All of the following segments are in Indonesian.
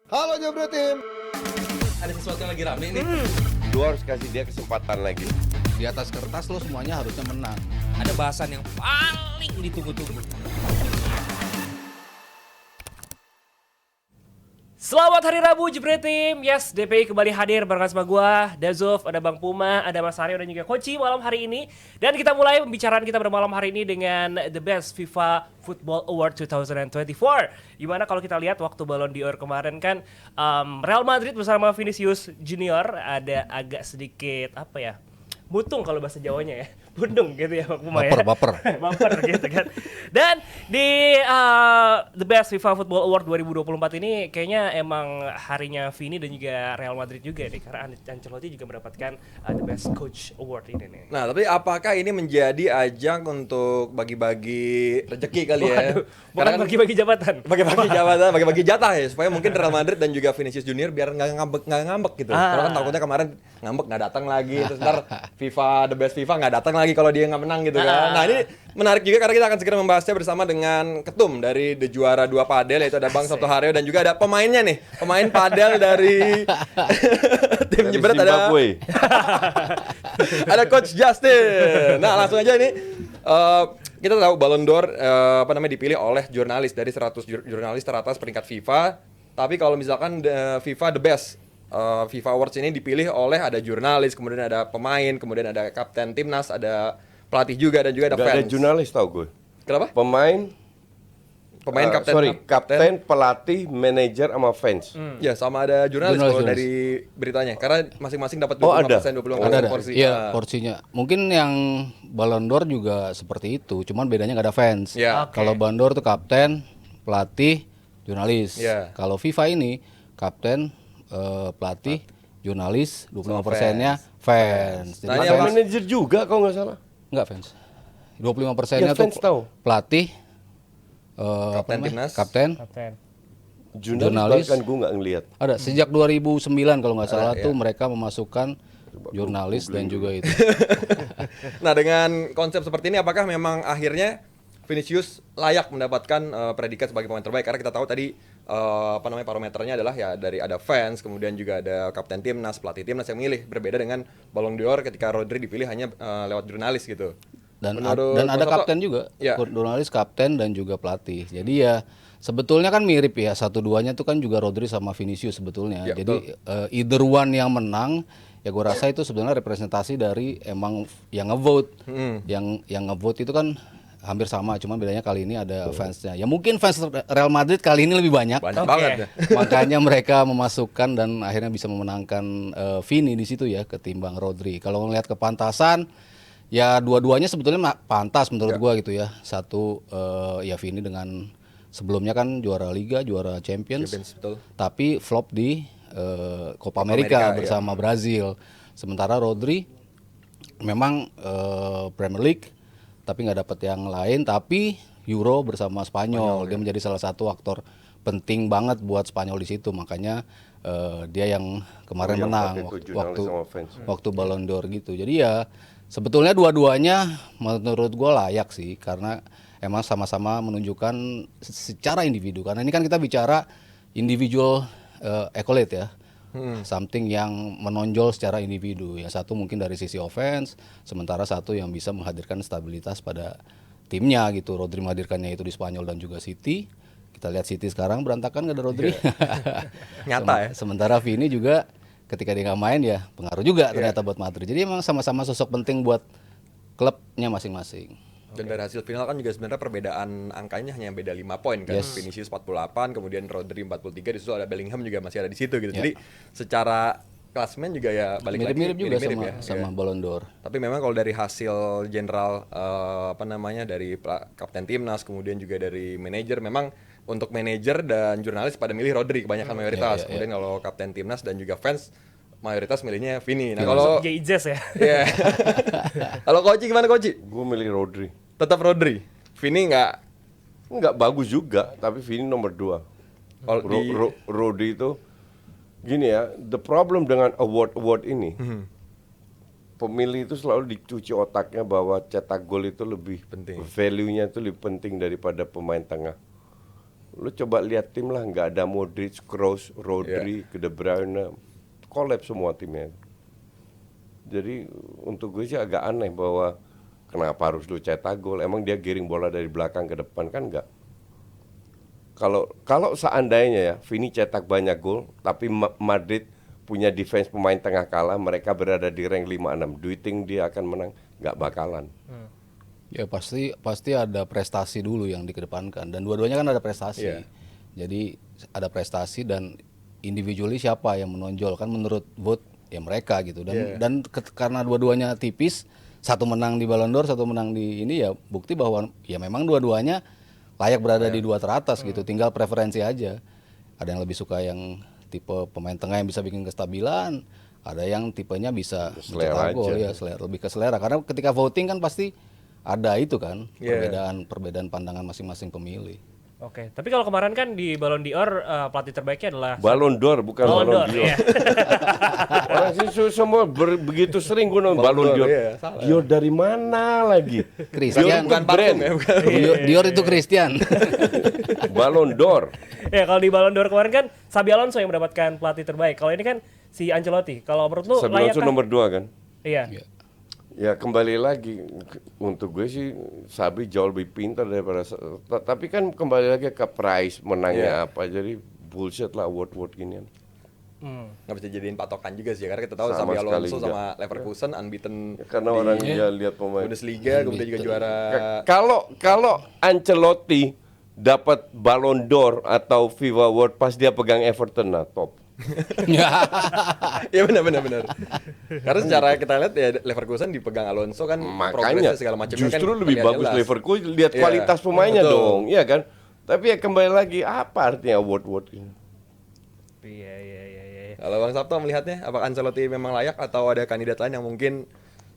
Halo Jebret Tim. Ada sesuatu yang lagi rame nih. Lu harus kasih dia kesempatan lagi. Di atas kertas lo semuanya harusnya menang. Ada bahasan yang paling ditunggu-tunggu. Selamat hari Rabu Jebret Tim. Yes, DPI kembali hadir barengan sama gua, Dazov, ada Bang Puma, ada Mas Aryo dan juga Koci malam hari ini. Dan kita mulai pembicaraan kita pada malam hari ini dengan The Best FIFA Football Award 2024. Gimana kalau kita lihat waktu Ballon d'Or kemarin kan Real Madrid bersama Vinicius Junior ada agak sedikit apa ya? Mutung kalau bahasa Jawanya ya. Bundung gitu ya Bang Puma ya. Baper. Baper gitu kan. Dan di The Best FIFA Football Award 2024 ini kayaknya emang harinya Vini dan juga Real Madrid juga nih, karena Ancelotti juga mendapatkan The Best Coach Award ini nih. Nah, tapi apakah ini menjadi ajang untuk bagi-bagi rezeki kali ya? Waduh, bukan kan bagi-bagi jabatan. bagi-bagi jabatan, bagi-bagi jatah ya, supaya mungkin Real Madrid dan juga Vinicius Junior biar nggak ngambek gitu. Karena kan takutnya kemarin ngambek nggak datang lagi, terus ntar FIFA The Best FIFA nggak datang lagi kalau dia nggak menang gitu kan. Nah, ini menarik juga karena kita akan segera membahasnya bersama dengan ketum dari The Juara 2 Padel, yaitu ada Bang Sabto Haryo, dan juga ada pemainnya nih, pemain padel dari tim Jebret ada ada Coach Justin. Nah, langsung aja ini kita tahu Ballon d'Or dipilih oleh jurnalis dari 100 jurnalis teratas peringkat FIFA. Tapi kalau misalkan FIFA The Best FIFA Awards ini dipilih oleh ada jurnalis, kemudian ada pemain, kemudian ada kapten timnas, ada pelatih juga, dan juga ada fans. Ada jurnalis tau gue. Kenapa? Pemain, kapten, pelatih, manajer sama fans. Ya, sama ada jurnalis kalau Jurnalis. dari beritanya. Karena masing-masing dapat Oh, ada. 25% 25% Ada. porsi. Iya, porsinya. Mungkin yang Ballon d'Or juga seperti itu, cuman bedanya nggak ada fans. Ya. Kalau Ballon d'Or tuh kapten, pelatih, jurnalis. Ya. Kalau FIFA ini kapten, pelatih, jurnalis, 25%-nya fans. Jadi Nah, ini Ada apa? manajer juga kalau nggak salah. nggak fans. 25%-nya Ya, tuh fans tahu. pelatih, Kapten timnas. kapten, Jurnalis Jurnalis. kan gue nggak ngelihat. ada sejak 2009 kalau nggak salah tuh iya. mereka memasukkan jurnalis dan juga itu. Nah, dengan konsep seperti ini, apakah memang akhirnya Vinicius layak mendapatkan predikat sebagai pemain terbaik? Karena kita tahu tadi parameternya adalah ya dari ada fans, kemudian juga ada kapten timnas, pelatih timnas yang milih. Berbeda dengan Ballon d'Or ketika Rodri dipilih hanya lewat jurnalis gitu. Dan Menurut dan ada Mas Soto, kapten juga, ya. jurnalis, kapten dan juga pelatih. Jadi ya sebetulnya kan mirip ya, satu-duanya tuh kan juga Rodri sama Vinicius sebetulnya. Ya, jadi either one yang menang, ya gue rasa itu sebenarnya representasi dari emang yang ngevote. Yang ngevote itu kan hampir sama, cuman bedanya kali ini ada fansnya. Ya mungkin fans Real Madrid kali ini lebih banyak. Banyak Oke. banget ya. Makanya mereka memasukkan dan akhirnya bisa memenangkan Vini di situ ya ketimbang Rodri. Kalau ngelihat kepantasan, ya dua-duanya sebetulnya pantas menurut gua gitu ya. Satu ya Vini dengan sebelumnya kan juara Liga, juara Champions, Betul. tapi flop di Copa America America, bersama Brazil. Sementara Rodri memang Premier League tapi nggak dapat yang lain, tapi Euro bersama Spanyol. Dia menjadi salah satu aktor penting banget buat Spanyol di situ. Makanya dia yang kemarin Yang menang pakai tuh jurnalis sama fans. waktu Ballon d'Or gitu. Jadi ya sebetulnya dua-duanya menurut gue layak sih, karena emang sama-sama menunjukkan secara individu. Karena ini kan kita bicara individual accolade ya, something yang menonjol secara individu. Yang satu mungkin dari sisi offense, sementara satu yang bisa menghadirkan stabilitas pada timnya gitu. Rodri menghadirkannya itu di Spanyol dan juga City. Kita lihat City sekarang berantakan, nggak ada Rodri. Nyata ya. Sementara Vini juga ketika dia nggak main ya pengaruh juga ternyata buat Madrid. Jadi emang sama-sama sosok penting buat klubnya masing-masing. Dan dari hasil final kan juga sebenarnya perbedaan angkanya hanya beda 5 poin kan. Yes. Vinicius 48, kemudian Rodri 43, di situ ada Bellingham juga masih ada di situ gitu. Jadi secara klasemen juga ya balik Mirip-mirip lagi juga mirip-mirip sama Ballon d'Or. Tapi memang kalau dari hasil general dari kapten timnas, kemudian juga dari manajer, memang untuk manajer dan jurnalis pada milih Rodri kebanyakan mayoritas. Kemudian kalau kapten timnas dan juga fans mayoritas milihnya Vini. Nah, kalau Jay-Jazz ya. Iya. Kalau Koci gimana Koci? Gue milih Rodri. Tetap Rodri. Vini Nggak bagus juga, tapi Vini nomor 2. Kalau di Rodri itu gini ya, the problem dengan award ini, pemilih itu selalu dicuci otaknya bahwa cetak gol itu lebih Penting. value-nya itu lebih penting daripada pemain tengah. Lu coba lihat tim lah, nggak ada Modric, Kroos, Rodri, De Bruyne, collapse semua timnya. Jadi untuk gue sih agak aneh bahwa kenapa harus lu cetak gol? Emang dia giring bola dari belakang ke depan kan enggak? Kalau seandainya ya Vini cetak banyak gol, tapi Madrid punya defense pemain tengah kalah, mereka berada di rank 5-6. Do you think dia akan menang? Nggak bakalan. Ya pasti ada prestasi dulu yang dikedepankan dan dua-duanya kan ada prestasi. Jadi ada prestasi dan individually siapa yang menonjol kan menurut vote ya mereka gitu dan karena dua-duanya tipis, satu menang di Ballon d'Or, satu menang di ini ya bukti bahwa ya memang dua-duanya layak berada di dua teratas gitu. Tinggal preferensi aja. Ada yang lebih suka yang tipe pemain tengah yang bisa bikin kestabilan, ada yang tipenya bisa mencetak gol ya, lebih ke selera. Karena ketika voting kan pasti ada itu kan perbedaan pandangan masing-masing pemilih. Oke, tapi kalau kemarin kan di Ballon d'Or pelatih terbaiknya adalah Ballon d'Or bukan Ballon d'Or. Iya. Orang sih semua begitu sering gue nonton Ballon d'Or. Dior dari mana lagi? Christian bukan brand. Dior itu Christian. Ballon d'Or. Ya kalau di Ballon d'Or kemarin kan Xabi Alonso yang mendapatkan pelatih terbaik. Kalau ini kan si Ancelotti. Kalau menurut lu Xabi layak Alonso nomor 2 kan? Iya. Ya kembali lagi untuk gue sih Xabi jauh lebih pintar daripada tapi kan kembali lagi ke price menangnya apa, jadi bullshit lah award ginian. Nggak bisa jadiin patokan juga sih karena kita tahu Sama Xabi sekali Alonso enggak. sama Leverkusen unbeaten Karena di orang dia lihat pemain. Bundesliga kemudian juga juara. Kalau Ancelotti dapat Ballon d'Or atau FIFA Award pas dia pegang Everton, nah top. Ya benar. Karena secara kita lihat ya Leverkusen dipegang Alonso kan Makanya progresnya segala macamnya justru kan lebih kelihatan bagus jelas. Liverpool, lihat Iya, kualitas pemainnya betul. dong, iya kan? Tapi ya kembali lagi apa artinya award ini? Iya. Kalau Bang Sabto melihatnya apakah Ancelotti memang layak atau ada kandidat lain yang mungkin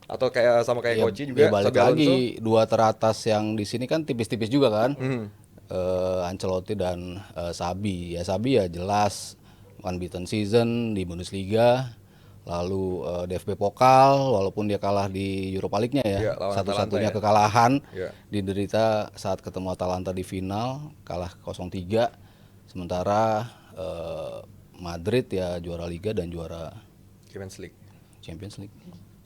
atau kayak sama kayak Koci juga balik Xabi Alonso? lagi dua teratas yang di sini kan tipis-tipis juga kan. Ancelotti dan Xabi. Ya Xabi ya jelas unbeaten season di Bundesliga. Lalu DFB Pokal walaupun dia kalah di Europa League-nya ya. Iya, lawan Satu-satunya Atalanta ya. kekalahan Iya. diderita saat ketemu Atalanta di final, kalah 0-3. Sementara Madrid ya juara Liga dan juara Champions League. Champions League.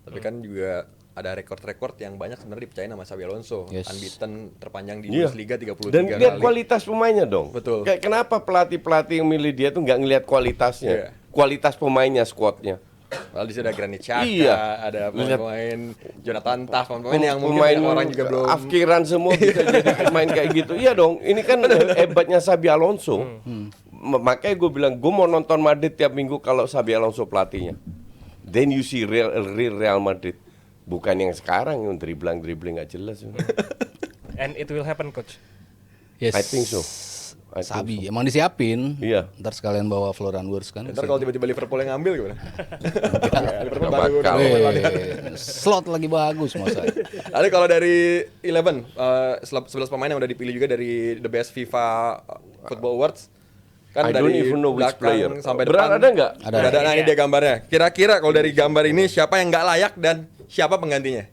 Tapi kan juga ada rekor-rekor yang banyak sebenarnya dipercayain sama Xabi Alonso. Yes. Unbeaten terpanjang di Iya. Bundesliga 33 Dan kali. lihat kualitas pemainnya dong. Betul. Kayak kenapa pelatih yang milih dia tuh nggak ngelihat kualitasnya, Iya. kualitas pemainnya, squadnya. Lalu di sini ada Granit Xhaka, Iya. ada Lihat. pemain Jonathan Tah, pemain yang mungkin Pemain banyak orang juga belum. afkiran semua bisa jadi pemain kayak gitu. Iya dong, ini kan hebatnya Xabi Alonso. Makanya gue bilang gue mau nonton Madrid tiap minggu kalau Xabi Alonso pelatihnya. Then you see real Madrid. Bukan yang sekarang yang dribbling nggak jelas. And it will happen, coach. Yes. I think so. Xabi emang disiapin. Iya. Ntar sekalian bawa Florian Wirtz kan. Ntar kalau tiba-tiba Liverpool yang ngambil gimana? Liverpool Nggak baru bakal. Slot lagi bagus masa. Lalu kalau dari 11, 11 pemain yang udah dipilih juga dari The Best FIFA Football Awards. Kan I don't dari even know which belakang player. sampai Berat depan. ada nggak? Ada. Ada. Nah ini dia gambarnya. Kira-kira kalau dari gambar ini siapa yang nggak layak dan siapa penggantinya?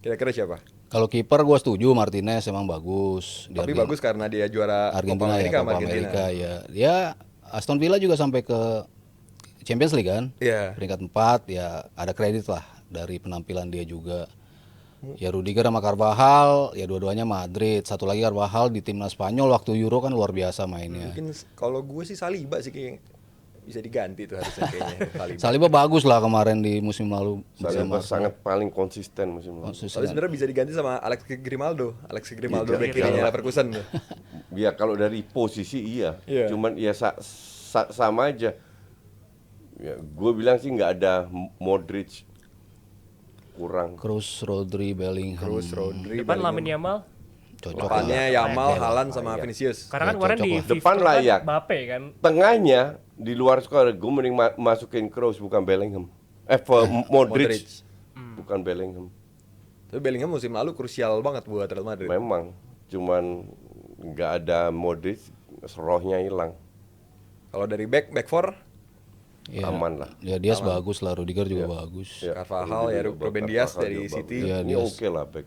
Kira-kira siapa? Kalau kiper gue setuju Martinez emang bagus. Di Tapi bagus karena dia juara Argentina Copa ya, America sama Copa Argentina. Amerika ya. Ya Aston Villa juga sampai ke Champions League kan. Iya. Peringkat 4 ya ada kredit lah dari penampilan dia juga. Ya Rudiger sama Carvajal, ya dua-duanya Madrid. Satu lagi Carvajal di timnas Spanyol waktu Euro kan luar biasa mainnya. Mungkin kalau gue sih Saliba sih kayak bisa diganti tuh harusnya kayaknya Saliba. Saliba bagus lah kemarin di musim lalu. Saliba sangat paling konsisten musim lalu. Tapi sebenarnya bisa diganti sama Alex Grimaldo Iya, back kirinya Leverkusen. Ya kalau dari posisi iya, Iya. cuman ya sama aja. Ya, gue bilang sih nggak ada Modric kurang. Kroos, Rodri, Bellingham. Rodri, Depan Lamine Yamal. Cocok depannya lah. Yamal, Haaland sama Vinicius. Karena kan Ya, kemarin cocok di lah. fifth Depan itu kan layak. Mbappe kan. Tengahnya di luar skor gue mending masukin Kroos bukan Bellingham. Modric. Bukan Bellingham. Tapi Bellingham musim lalu krusial banget buat Real Madrid. Memang, cuman nggak ada Modric, rohnya hilang. Kalau dari back four, Ya, Aman lah. Ya Diaz bagus lah, Rudiger juga bagus. Ya, Carvajal, ya, Ruben Dias Carvajal dari juga City. bagus. Iya, Ini Diaz. oke lah back.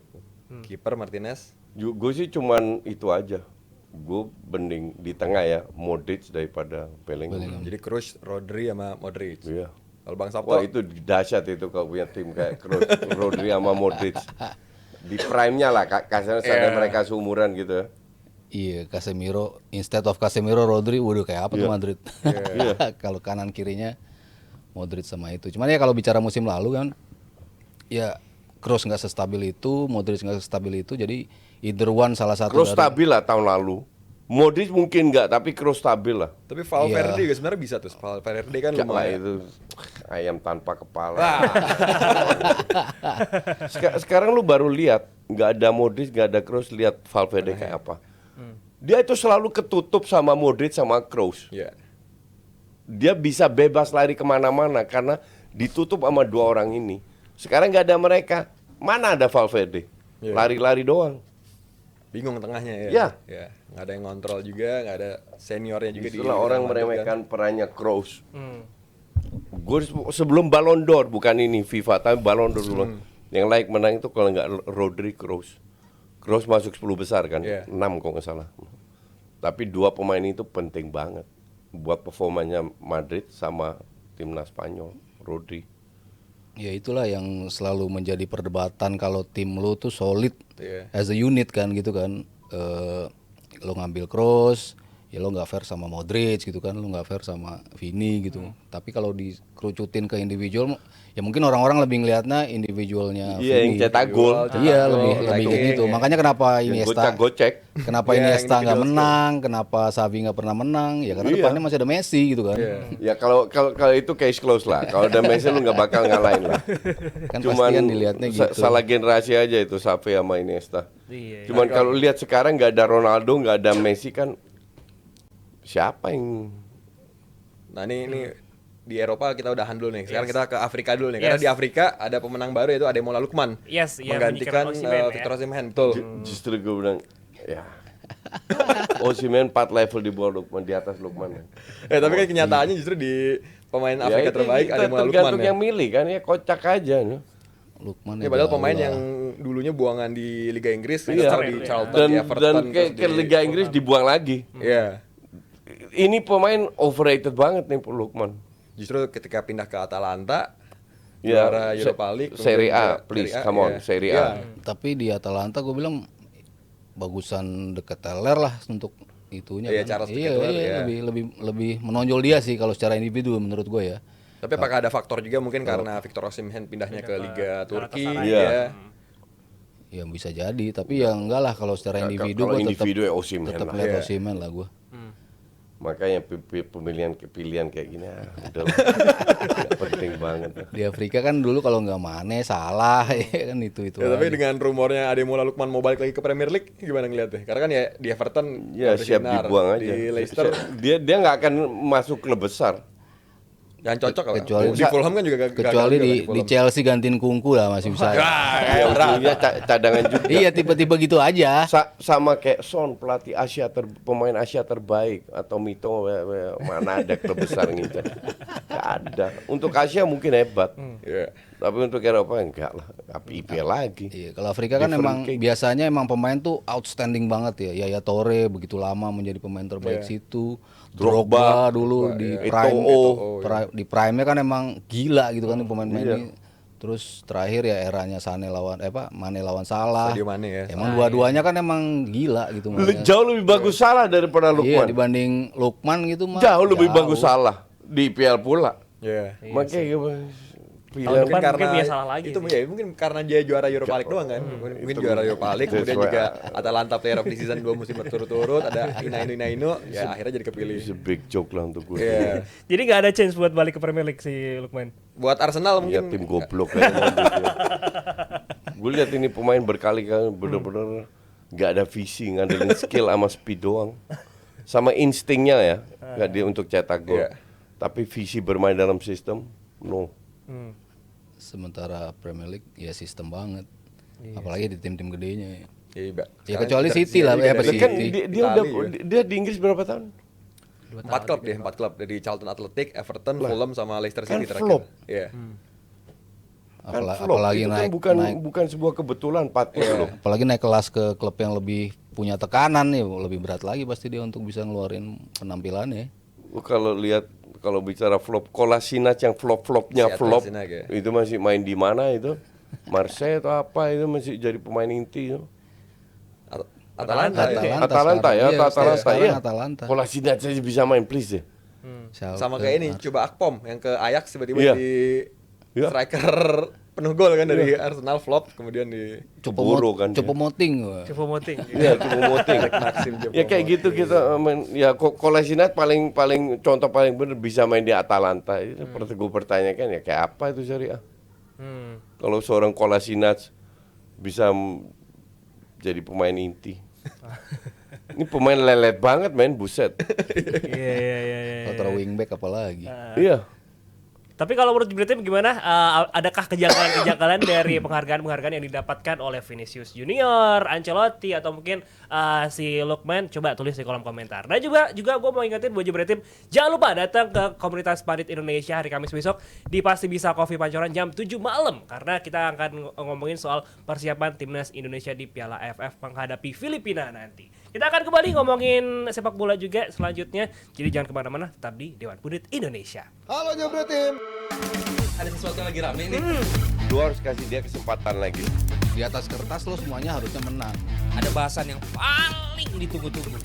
kiper Martinez. Gue sih cuman itu aja. gue bening di tengah ya, Modric daripada Bellingham. Jadi Kroos, Rodri sama Modric. Iya. Kalau Bang Sabto Wah itu dahsyat itu kalau punya tim kayak Kroos, Rodri sama Modric. Di prime-nya lah, kasarnya yeah. Mereka seumuran gitu ya. Iya, Casemiro instead of Casemiro, Rodri, waduh kayak apa tuh Madrid. Kalau kanan kirinya Modric sama itu. Cuman ya kalau bicara musim lalu kan, ya Kroos nggak sestabil itu, Modric nggak sestabil itu, jadi either one salah satu. Kroos stabil lah tahun lalu. Modric mungkin nggak, tapi Kroos stabil lah. Tapi Valverde juga sebenarnya bisa tuh. Valverde kan Nggak lah, lumayan. itu ayam tanpa kepala. Sekarang lu baru lihat nggak ada Modric, nggak ada Kroos, lihat Valverde kayak apa. Dia itu selalu ketutup sama Modric sama Kroos. Iya. Dia bisa bebas lari kemana-mana karena ditutup sama dua orang ini. Sekarang nggak ada mereka, mana ada Valverde? Yeah. Lari-lari doang. Bingung tengahnya ya. Iya. Ya. Nggak ada yang ngontrol juga, nggak ada seniornya juga. Setelah orang meremehkan perannya Kroos. Hmm. Gue sebelum Ballon d'Or, bukan ini FIFA, tapi Ballon d'Or dulu. Yang layak menang itu kalau nggak Rodri, Kroos. Kroos masuk 10 besar kan, 6 kalau nggak salah. Tapi dua pemain itu penting banget buat performanya Madrid sama timnas Spanyol, Rodri. Ya itulah yang selalu menjadi perdebatan kalau tim lu tuh solid Iya. as a unit kan gitu kan. Lo ngambil Kroos, ya lo nggak fair sama Modric gitu kan, lo nggak fair sama Vini gitu. Tapi kalau dikerucutin ke individual, ya mungkin orang-orang lebih ngelihatnya individualnya Iya, yang Vini. cetak gol. Iya lebih kayak gitu. Makanya kenapa Yang Iniesta, gocek. kenapa Iya, Iniesta nggak individual menang, kenapa Xavi nggak pernah menang? Ya karena Iya. depannya masih ada Messi gitu kan. Ya kalau itu case close lah. Kalau ada Messi lu nggak bakal ngalahin lah. Kan Cuman pasti kan dilihatnya gitu. salah generasi aja itu Xavi sama Iniesta. Iya. Cuman kalau lihat sekarang nggak ada Ronaldo, nggak ada Messi kan siapa yang Nah ini di Eropa kita udahan dulu nih. Sekarang kita ke Afrika dulu nih. Yes. Karena di Afrika ada pemenang baru yaitu Ademola Lookman. Yes, iya, menggantikan meninggalkan Osimhen, Victor Osimhen. Betul. justru gue bilang ya Osimhen 4 level di bawah Lukman, di atas Lukman. Tapi kan kenyataannya justru di pemain Afrika itu terbaik Ademola Lookman. tergantung Ya. yang milih kan ya, kocak aja nih. Lukman Ya, padahal jauh pemain lah. yang dulunya buangan di Liga Inggris, Iya. sekarang di Charlton, Dan di Everton, ke terus di- Liga Inggris dibuang lagi. Iya. Ini pemain overrated banget nih Lukman. Justru ketika pindah ke Atalanta, Ya, juara Europa League, Serie kemudian A, juga please, Serie A, come on, ya. Serie Iya. A. Tapi di Atalanta gue bilang bagusan deket Teller lah untuk itunya Iya, kan. Charles Iya, Teller, iya, ya. lebih menonjol dia sih kalau secara individu menurut gue ya. Tapi apakah ada faktor juga mungkin karena Victor Osimhen pindahnya ke Liga Turki? Galatasaray. Iya. Ya. Ya bisa jadi, tapi ya enggak lah kalau secara individu Kalau gue individu ya Osimhen tetap lah. lihat Iya. Osimhen lah gue. Makanya pilihan kayak gini udah nggak penting banget. Di Afrika kan dulu kalau nggak Mane salah ya kan itu Ya, tapi aja. dengan rumornya Ademola Lookman mau balik lagi ke Premier League, gimana ngeliatnya? Karena kan ya di Everton Ya siap bersinar, dibuang aja. Di Leicester Dia nggak akan masuk klub besar. yang cocok lah. Kecuali- Di Fulham kan juga gagal Kecuali juga di Fulham. Chelsea gantiin Kungku lah masih bisa. Ya ujungnya cadangan juga. Iya tipe-tipe gitu aja. Sama kayak Son, pelatih Asia pemain Asia terbaik, atau Mito, mana ada klub besar ngincer. Nggak ada. Untuk Asia mungkin hebat. Iya. Tapi untuk Eropa enggak lah. Tapi IPL lagi. Iya, kalau Afrika kan Different emang cake. biasanya emang pemain tuh outstanding banget ya. Yaya Toure begitu lama menjadi pemain terbaik Iya. situ. Drogba, dulu di iya. prime Eto'o. di prime-nya kan emang gila gitu kan pemain-pemain Iya. ini. Terus terakhir ya eranya Mane lawan Salah. Sadio Mane ya. Emang dua-duanya kan emang gila gitu mainnya. Jauh lebih bagus Salah daripada Iya, Lukman. dibanding Lukman gitu mah. Jauh lebih bagus Salah di IPL pula. Iya. Makanya Tahun pilihan depan mungkin dia salah lagi itu sih. ya mungkin karena dia juara Europa League doang kan. Mungkin juara Europa League, That's kemudian why juga Atalanta Player of the Season 2 musim berturut-turut, ada Inainu, ya akhirnya jadi kepilih. It's a big joke lah untuk gue. Iya. Jadi nggak ada chance buat balik ke Premier League si Lukman. Buat Arsenal Ya mungkin tim goblok kayaknya. Gue lihat ini pemain berkali-kali bener-bener nggak ada visi, ngandelin skill sama speed doang, sama instingnya ya, nggak dia untuk cetak gol. Iya. Tapi visi bermain dalam sistem, no. Sementara Premier League ya sistem banget. Apalagi di tim-tim gedenya ya. Iya, Mbak. Ya, Sekarang kecuali kita- City lah, juga ya, dari pasti. Kan City. dia udah Itali, dia di Inggris berapa tahun? 4 klub dari Charlton Athletic, Everton, Fulham sama Leicester kan City terakhir. flop. Iya. Kan flop, apalagi itu naik, kan naik bukan sebuah kebetulan Patmus loh. apalagi naik kelas ke klub yang lebih punya tekanan nih, lebih berat lagi pasti dia untuk bisa ngeluarin penampilannya. Kalau bicara flop, Kolasinac yang flopnya Si flop, Kolasinac ya. itu masih main di mana itu? Marseille atau apa itu masih jadi pemain inti itu. Atalanta ya. Atalanta ya, sekarang, Atalanta sekarang ya. Atalanta. Kolasinac aja bisa main please deh. Sama kayak ini, coba Akpom yang ke Ajax tiba-tiba Iya. di Iya. striker penuh gol kan dari Arsenal flop kemudian di Cemburu kan dia. Cupomoting. Coba moting. Iya, cuma moting. Maxim Ya kayak gitu kita ya Kolasinac paling contoh paling bener bisa main di Atalanta. Itu gue pertanyakan ya kayak apa itu Serie A? Kalau seorang Kolasinac bisa jadi pemain inti. Ini pemain lelet banget men, buset. Iya. Kalau taruh wingback apalagi. Iya. Tapi kalau menurut Jebretim gimana? Adakah kejanggalan-kejanggalan dari penghargaan-penghargaan yang didapatkan oleh Vinicius Junior, Ancelotti, atau mungkin si Lukman? Coba tulis di kolom komentar. Dan juga gue mau ingetin buat Jebretim, jangan lupa datang ke komunitas Padit Indonesia hari Kamis besok di Pasti Bisa Coffee Pancoran jam 7 malam. Karena kita akan ngomongin soal persiapan timnas Indonesia di Piala AFF menghadapi Filipina nanti. Kita akan kembali ngomongin sepak bola juga selanjutnya. Jadi jangan kemana-mana, tetap di Dewan Pundit Indonesia. Halo Jebretim. Ada sesuatu yang lagi rame nih. Lu harus kasih dia kesempatan lagi. Di atas kertas lo semuanya harusnya menang. Ada bahasan yang paling ditunggu-tunggu.